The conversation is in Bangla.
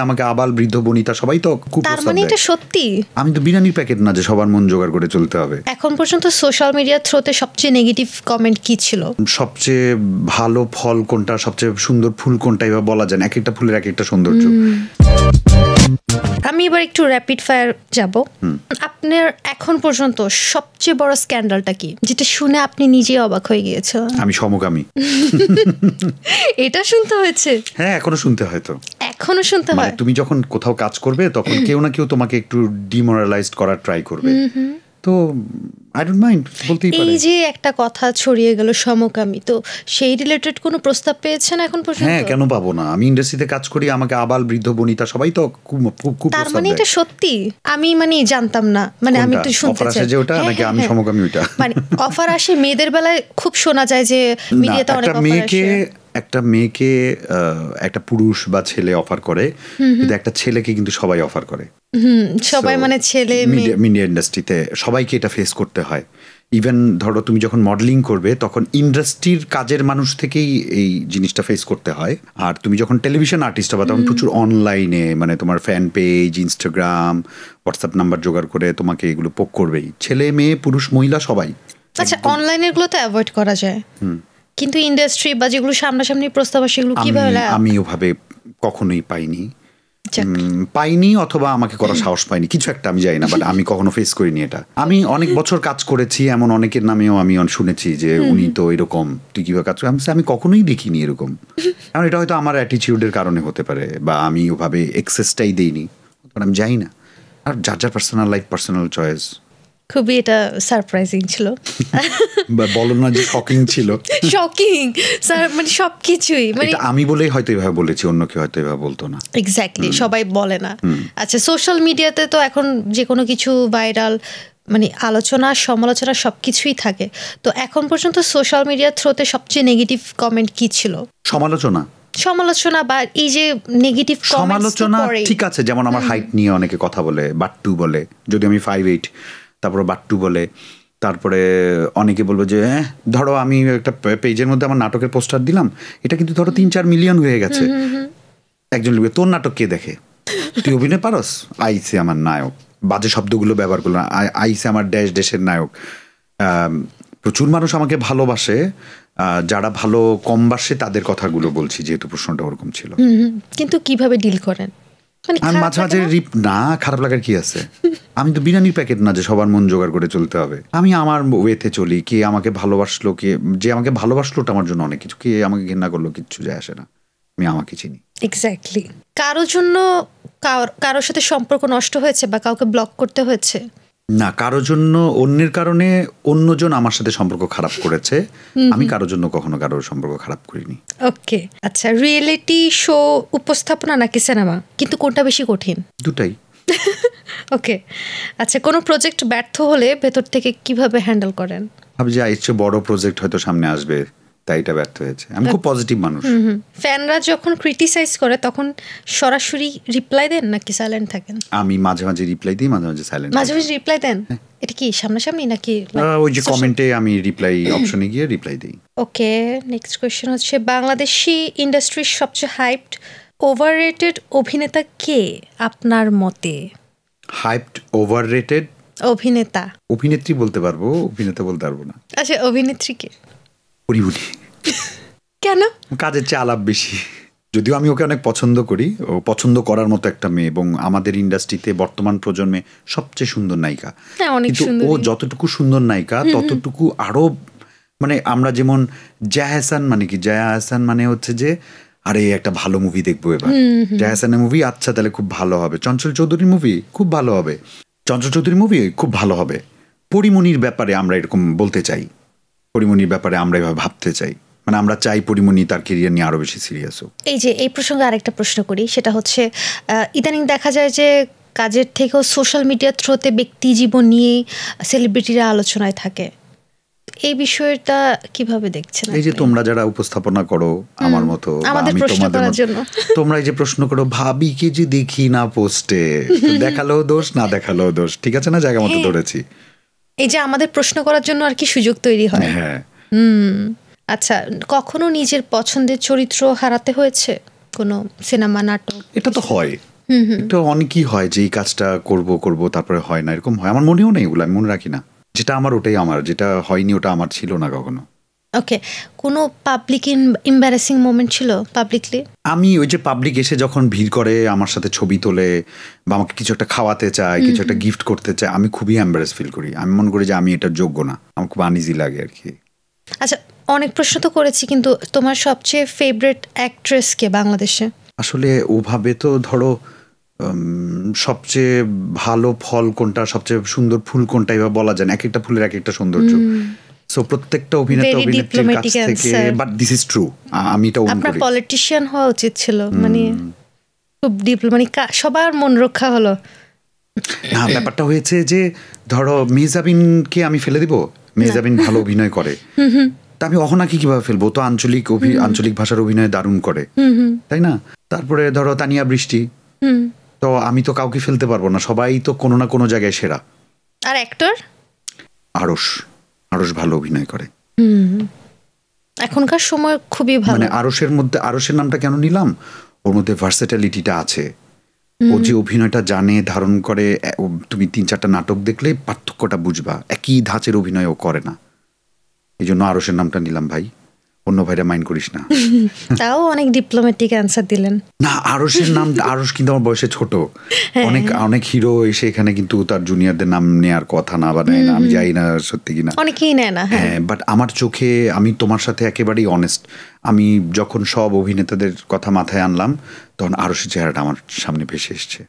আমাকে আবাল বৃদ্ধ বনিতা সবাই তো খুব তার মানে এটা সত্যি। আমি তো বিরিয়ানির প্যাকেট না যে সবার মন জোগাড় করে চলতে হবে। এখন পর্যন্ত সোশ্যাল মিডিয়ার থ্রুতে সবচেয়ে নেগেটিভ কমেন্ট কি ছিল? সবচেয়ে ভালো ফল কোনটা, সবচেয়ে সুন্দর ফুল কোনটা, এবার বলা যায় না, এক একটা ফুলের এক একটা সৌন্দর্য। আমি এবার একটু র্যাপিড ফায়ার যাব। আপনার এখন পর্যন্ত সবচেয়ে বড় স্ক্যান্ডালটা কি, যেটা শুনে আপনি নিজেই অবাক হয়ে গিয়েছেন? আমি সমকামী। এটা শুনতে হয়েছে? হ্যাঁ, এখনো শুনতে হয়। তো এখনো শুনতে হয়। তুমি যখন কোথাও কাজ করবে তখন কেউ না কেউ তোমাকে একটু ডিমোরালাইজড করার ট্রাই করবে, তো আই ডোন্ট মাইন্ড বলতেই পারে। এই যে একটা কথা ছড়িয়ে গেল সমকামী, তো সেই রিলেটেড কোনো প্রস্তাব পেয়েছেন এখন পর্যন্ত? হ্যাঁ, কেন পাবো না? আমি ইন্ডাস্ট্রিতে কাজ করি, আমাকে আবাল বৃদ্ধ বনিতা সবাই তো খুব তার মানে এটা সত্যি? আমি জানতাম না, আমি একটু শুনতে চাই। অফার আসে যে ওটা নাকি আমি সমকামী ওটা? অফার আসে মেয়েদের বেলায় খুব শোনা যায় যে মিডিয়াতে অনেক অফার আসে। একটা মেয়েকে একটা পুরুষ বা ছেলে অফার করে, কিন্তু একটা ছেলেকে কিন্তু সবাই অফার করে। সবাই ছেলে মিডিয়া ইন্ডাস্ট্রিতে সবাইকে এটা ফেস করতে হয়। ইভেন ধরো তুমি যখন মডেলিং করবে তখন ইন্ডাস্ট্রির কাজের মানুষ থেকেই এই জিনিসটা ফেস করতে হয়। আর তুমি যখন টেলিভিশন আর্টিস্ট হবে তখন প্রচুর অনলাইনে তোমার fan page, Instagram, WhatsApp number জোগাড় করে তোমাকে এগুলো পোক করবেই, ছেলে মেয়ে পুরুষ মহিলা সবাই। আচ্ছা, অনলাইনের গুলো তো অ্যাভয়েড করা যায়, কিন্তু ইন্ডাস্ট্রি বা যেগুলো সামনাসামনি প্রস্তাব আসে সেগুলো কিভাবে? আমি ওভাবে কখনোই পাইনি, অথবা আমাকে করার সাহস পাইনি, কিছু একটা আমি জানি না, বাট আমি কখনো ফেস করিনি এটা। আমি অনেক বছর কাজ করেছি, এমন অনেকের নামেও আমি শুনেছি যে উনি তো এরকম, তুই কিভাবে কাজ করিস? আমি কখনোই দেখিনি এরকম। কারণ এটা হয়তো আমার অ্যাটিটিউডের কারণে হতে পারে, বা আমি ওভাবে এক্সেসটাই দিইনি, আমি জানি না। আর যার যার পার্সোনাল লাইফ, পার্সোনাল চয়েস। খুবই এটা সারপ্রাইজিং ছিল, বলো না যে শকিং ছিল। শকিং স্যার, সবকিছুই আমি বলেই হয়তো এভাবে বলেছি, অন্য কেউ হয়তো এভাবে বলতো না। এক্স্যাক্টলি, সবাই বলে না। আচ্ছা, সোশ্যাল মিডিয়াতে তো এখন যে কোনো কিছু ভাইরাল, আলোচনা সমালোচনা সবকিছুই থাকে, তো এখন পর্যন্ত সোশ্যাল মিডিয়ার থ্রুতে সবচেয়ে নেগেটিভ কমেন্ট কি ছিল? সমালোচনা বা এই যে নেগেটিভ সমালোচনা ঠিক আছে, যেমন আমার হাইট নিয়ে অনেকে কথা বলে, বাট্টু বলে, যদি আমি 5'8", তারপরে বাট্টু বলে। তারপরে অনেকে বলবো যে ধরো আমি একটা পেজের মধ্যে আমার নাটকের পোস্টার দিলাম, এটা কিন্তু ধরো 3-4 মিলিয়ন হয়ে গেছে। একজন লিখবে, তোর নাটক কে দেখে, তুই অভিনয় পারস? আইসে আমার নায়ক, বাজে শব্দগুলো ব্যবহার করলো না, আইসে আমার দেশের নায়ক। প্রচুর মানুষ আমাকে ভালোবাসে, যারা ভালো কম বাসে তাদের কথাগুলো বলছি, যেহেতু প্রশ্নটা ওরকম ছিল। কিন্তু কিভাবে ডিল করেন? আমি মাঝে মাঝে না, খারাপ লাগার কি আছে? আমি তো বিরিয়ানির প্যাকেট না যে সবার মন জোগাড় করে চলতে হবে। আমি আমার ওয়েতে চলি, কে আমাকে ভালোবাসলো, যে আমাকে ভালোবাসলো ওটা আমার জন্য অনেক কিছু, কে আমাকে ঘৃণা করলো কিচ্ছু যায় আসে না, আমি আমাকে চিনি। এক্স্যাক্টলি। কারোর জন্য কারোর সাথে সম্পর্ক নষ্ট হয়েছে বা কাউকে ব্লক করতে হয়েছে? না, কারোর জন্য অন্যের কারণে অন্যজন আমার সাথে সম্পর্ক খারাপ করেছে, আমি কারোর জন্য কখনো কারোর সম্পর্ক খারাপ করিনি। ওকে, আচ্ছা, রিয়েলিটি শো উপস্থাপনা নাকি সিনেমা, কিন্তু কোনটা বেশি কঠিন? দুটাই। ওকে, আচ্ছা, কোনো প্রজেক্ট ব্যর্থ হলে ভেতর থেকে কিভাবে হ্যান্ডেল করেন? ভাবি যে এর চেয়ে বড় প্রজেক্ট হয়তো সামনে আসবে, তাই এটা ব্যর্থ হয়েছে। আমি খুব পজিটিভ মানুষ। ফ্যানরা যখন ক্রিটিসাইজ করে তখন সরাসরি রিপ্লাই দেন নাকি সাইলেন্ট থাকেন? আমি মাঝে মাঝে রিপ্লাই দিই, মাঝে মাঝে সাইলেন্ট। মাঝে মাঝে রিপ্লাই দেন? এটা কি সামনাসামনি নাকি ওই যে কমেন্টে আমি রিপ্লাই অপশনে গিয়ে রিপ্লাই দিই। ওকে, নেক্সট কোশ্চেন হচ্ছে, বাংলাদেশি ইন্ডাস্ট্রির সবচেয়ে হাইপড ওভাররেটেড অভিনেতা কে আপনার মতে? হাইপড ওভাররেটেড অভিনেতা? অভিনেত্রী বলতে পারবো, অভিনেতা বলতে পারবো না। আচ্ছা, অভিনেত্রী কে? পরিমণি। কেন? কাজের চেয়ে আলাপ বেশি। যদিও আমি ওকে অনেক পছন্দ করি, ও পছন্দ করার মতো একটা মেয়ে, এবং আমাদের ইন্ডাস্ট্রিতে বর্তমান প্রজন্মে সবচেয়ে সুন্দর নায়িকা। কিন্তু ও যতটুকু সুন্দর নায়িকা ততটুকু আরো আমরা যেমন জায়া হাসান হচ্ছে যে আরে একটা ভালো মুভি দেখবো এবার, জায়া হাসানের মুভি, আচ্ছা তাহলে খুব ভালো হবে। চঞ্চল চৌধুরীর মুভি খুব ভালো হবে, খুব ভালো হবে। পরিমণির ব্যাপারে আমরা এরকম বলতে চাই, পরিমণির ব্যাপারে আমরা এভাবে ভাবতে চাই, আমরা চাই পরিমণি তার ক্যারিয়ার নিয়ে আরো বেশি সিরিয়াস হোক। এই প্রসঙ্গে আরেকটা প্রশ্ন করি, সেটা হচ্ছে ইদানিং দেখা যায় যে কাজের থেকেও সোশ্যাল মিডিয়ার থ্রুতে ব্যক্তি জীবন নিয়ে সেলিব্রিটিরা আলোচনায় থাকে, এই বিষয়টা কিভাবে দেখছেন? এই যে তোমরা যারা উপস্থাপনা করো আমার মতো, তোমরা এই যে প্রশ্ন করো, ভাবিকে যে দেখি না পোস্টে, দেখালেও দোষ, না দেখালেও দোষ, ঠিক আছে না, জায়গা মতো ধরেছি। এই যে আমাদের প্রশ্ন করার জন্য আর কি সুযোগ তৈরি হয়। হ্যাঁ। আচ্ছা, কখনো নিজের পছন্দের চরিত্র হারাতে হয়েছে? কোনো সিনেমা নাটক? এটা তো হয়, এটা অনেকই হয় যে এই কাজটা করব তারপরে হয় না, এরকম হয়। আমার মনেও নেই, এগুলো আমি মনে রাখি না। যেটা আমার ওটাই আমার, যেটা হয়নি ওটা আমার ছিল না কখনো। ওকে, কোনো পাবলিক এম্বারাসিং মোমেন্ট ছিল পাবলিকলি? আমি ওই যে পাবলিক এসে যখন ভিড় করে আমার সাথে ছবি তোলে বা আমাকে কিছু একটা খাওয়াতে চায়, কিছু একটা গিফট করতে চায়, আমি খুবই এম্বারেস ফিল করি। আমি মনে করি যে আমি এটার যোগ্য না, আমার খুব আনইজি লাগে আর কি। আচ্ছা, অনেক প্রশ্ন তো করেছি, কিন্তু তোমার সবচেয়ে ফেভারিট অ্যাক্ট্রেস কে বাংলাদেশে? আসলে ওভাবে তো ধরো সবচেয়ে ভালো ফল কোনটা, সবচেয়ে সুন্দর ফুল কোনটা এভাবে বলা যায় না, এক একটা ফুলের এক একটা সৌন্দর্য। সো প্রত্যেকটা অভিনেতা অভিনেত্রীর কাছ থেকে, বাট দিস ইজ ট্রু, আমি এটা ওন করি। আপনার পলিটিশিয়ান হওয়া উচিত ছিল, মানে খুব ডিপ্লোম্যাটিক, সবার মন রক্ষা হলো না। ব্যাপারটা হয়েছে যে ধরো মেহজাবিনকে আমি ফেলে দিব, মেহজাবিন ভালো অভিনয় করে, তা আমি অহনাকে কিভাবে ফেলবো? তো আঞ্চলিক ভাষার অভিনয় দারুণ করে, তাই না? তারপরে ধরো তানিয়া বৃষ্টি, তো আমি তো কাউকে ফেলতে পারবো না, সবাই তো কোনো না কোনো জায়গায় সেরা। আর অ্যাক্টর আরশ ভালো অভিনয় করে এখনকার সময়, খুবই ভালো। মানে আরশের নামটা কেন নিলাম, ওর মধ্যে ভার্সেটালিটিটা আছে। ও যে অভিনয়টা জানে, ধারণ করে, তুমি 3-4টা নাটক দেখলে পার্থক্যটা বুঝবা। একই ধাঁচের অভিনয় ও করে না, এই জন্য আরশের নামটা নিলাম ভাই, অন্য ভাইরা মাইন্ড করিস না। তাও অনেক ডিপ্লোম্যাটিক অ্যান্সার দিলেন। না, আরশের নাম, আরশ কিন্তু আমার বয়সে ছোট। অনেক হিরো এসে এখানে কিন্তু তার জুনিয়রদের নাম নেওয়ার কথা না, বা নেয় না, আমি যাই না সত্যি কিনা, অনেকেই নেয় না। হ্যাঁ, বাট আমার চোখে, আমি তোমার সাথে একেবারেই অনেস্ট, আমি যখন সব অভিনেতাদের কথা মাথায় আনলাম তখন আরশের চেহারাটা আমার সামনে ভেসে এসছে।